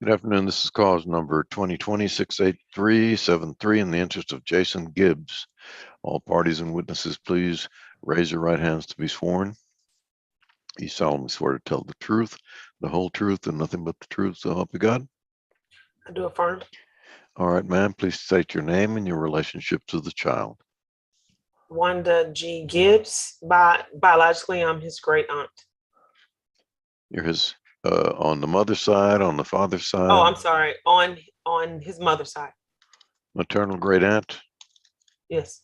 Good afternoon. This is cause number 2020-68373 in the interest of Jason Gibbs. All parties and witnesses, please raise your right hands to be sworn. You solemnly swear to tell the truth, the whole truth, and nothing but the truth, so help you God. I do affirm. All right, ma'am, please state your name and your relationship to the child. Wanda G. Gibbs. Biologically, I'm his great aunt. You're his, on the mother's side, on the father's side? Oh, I'm sorry. On his mother's side. Maternal great aunt? Yes.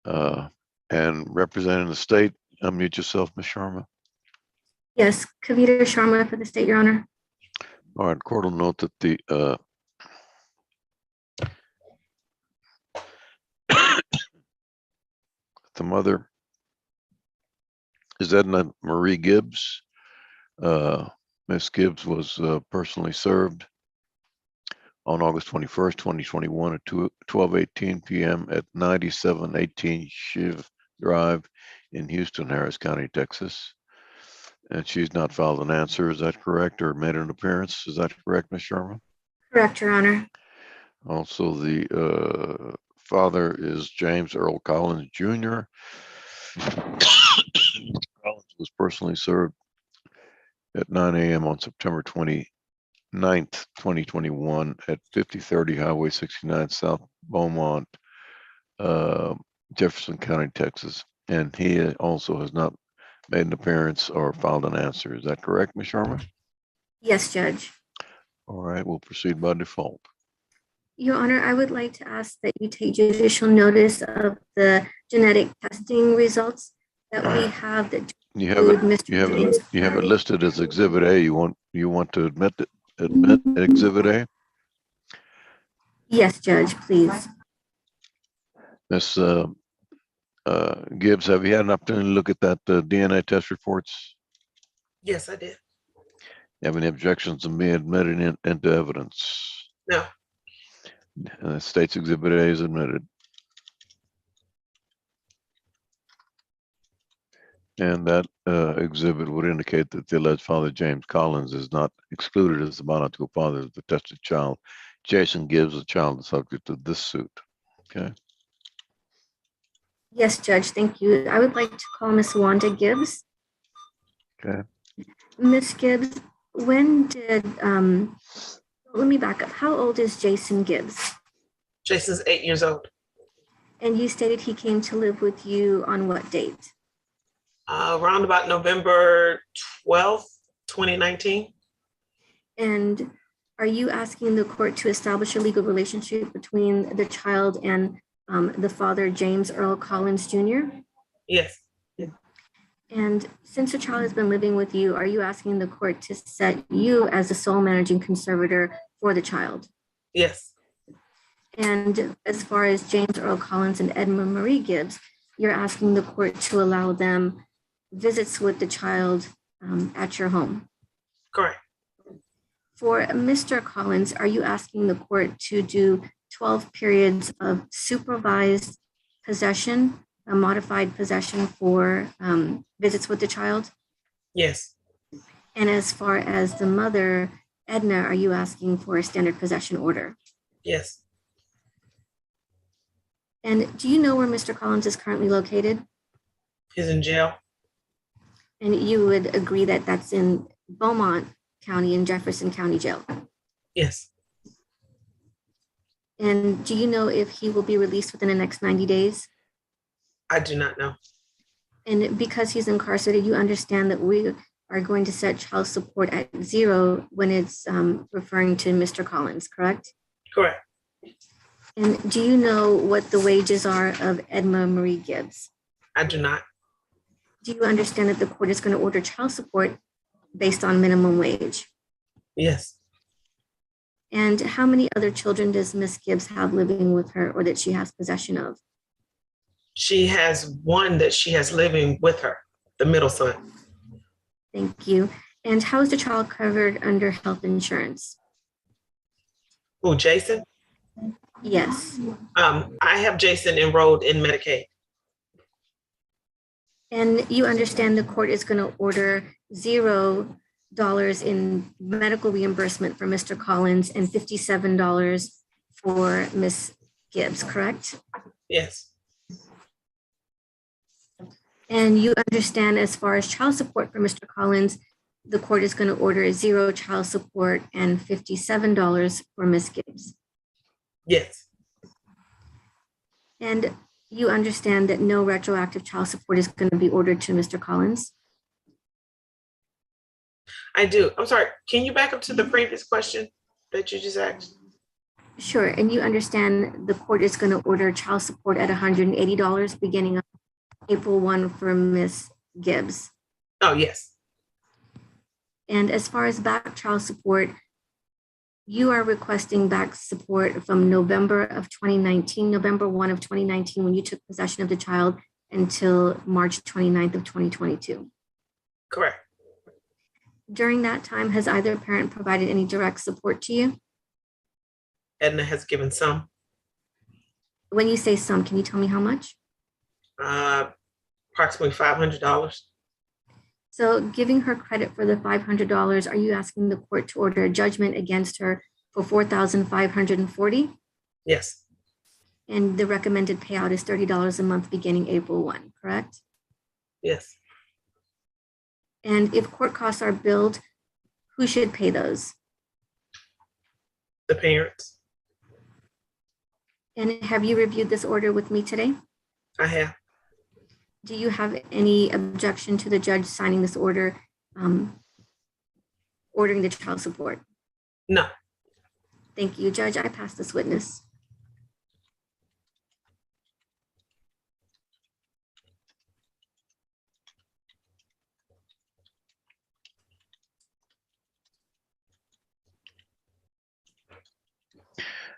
And representing the state, unmute yourself, Ms. Sharma. Yes, Kavita Sharma for the state, Your Honor. All right, court will note that the the mother is Edna Marie Gibbs. Ms. Gibbs was personally served on August 21st, 2021 at 12:18 p.m. at 9718 Shiv Drive in Houston, Harris County, Texas. And she's not filed an answer, is that correct, or made an appearance? Is that correct, Ms. Sharma? Correct, Your Honor. Also, the father is James Earl Collins, Jr. Collins was personally served at 9 a.m. on September 29th, 2021 at 5030 Highway 69 South Beaumont, Jefferson County, Texas. And he also has not made an appearance or filed an answer. Is that correct, Ms. Sharma? Yes, Judge. All right, we'll proceed by default. Your Honor, I would like to ask that you take judicial notice of the genetic testing results that we have that you have it listed as Exhibit A. You want to admit Exhibit A? Yes, Judge, please. Ms. Gibbs, have you had an opportunity to look at that DNA test reports? Yes, I did. You have any objections to me admitting into evidence? No. The state's Exhibit A is admitted. And that exhibit would indicate that the alleged father, James Collins, is not excluded as the biological father of the tested child. Jason Gibbs, the child is subject to this suit. Okay. Yes, Judge, thank you. I would like to call Miss Wanda Gibbs. Okay. Miss Gibbs, when did, let me back up. How old is Jason Gibbs? Jason's 8 years old. And you stated he came to live with you on what date? Around about November 12th, 2019. And are you asking the court to establish a legal relationship between the child and the father, James Earl Collins, Jr.? Yes. And since the child has been living with you, are you asking the court to set you as the sole managing conservator for the child? Yes. And as far as James Earl Collins and Edna Marie Gibbs, you're asking the court to allow them visits with the child at your home? Correct. For Mr. Collins, are you asking the court to do 12 periods of supervised possession, a modified possession for visits with the child? Yes. And as far as the mother, Edna, are you asking for a standard possession order? Yes. And do you know where Mr. Collins is currently located? He's in jail. And you would agree that that's in Beaumont County and Jefferson County Jail? Yes. And do you know if he will be released within the next 90 days? I do not know. And because he's incarcerated, you understand that we are going to set child support at 0 when it's referring to Mr. Collins, correct? Correct. And do you know what the wages are of Edna Marie Gibbs? I do not. Do you understand that the court is going to order child support based on minimum wage? Yes. And how many other children does Miss Gibbs have living with her or that she has possession of? She has one that she has living with her, the middle son. Thank you. And how is the child covered under health insurance? Who, Jason? Yes. I have Jason enrolled in Medicaid. And you understand the court is going to order $0 in medical reimbursement for Mr. Collins and $57 for Ms. Gibbs, correct? Yes. And you understand as far as child support for Mr. Collins, the court is going to order 0 child support and $57 for Ms. Gibbs. Yes. And you understand that no retroactive child support is going to be ordered to Mr. Collins? I do. I'm sorry. Can you back up to the previous question that you just asked? Sure. And you understand the court is going to order child support at $180 beginning on April 1 for Ms. Gibbs. Oh, yes. And as far as back child support, you are requesting back support from November 1 of 2019, when you took possession of the child, until March 29th of 2022. Correct. During that time, has either parent provided any direct support to you? Edna has given some. When you say some, can you tell me how much? Approximately $500. So giving her credit for the $500, are you asking the court to order a judgment against her for $4,540? Yes. And the recommended payout is $30 a month beginning April 1, correct? Yes. And if court costs are billed, who should pay those? The parents. And have you reviewed this order with me today? I have. Do you have any objection to the judge signing this order, ordering the child support? No. Thank you, Judge. I pass this witness.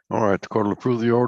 All right, the court will approve the order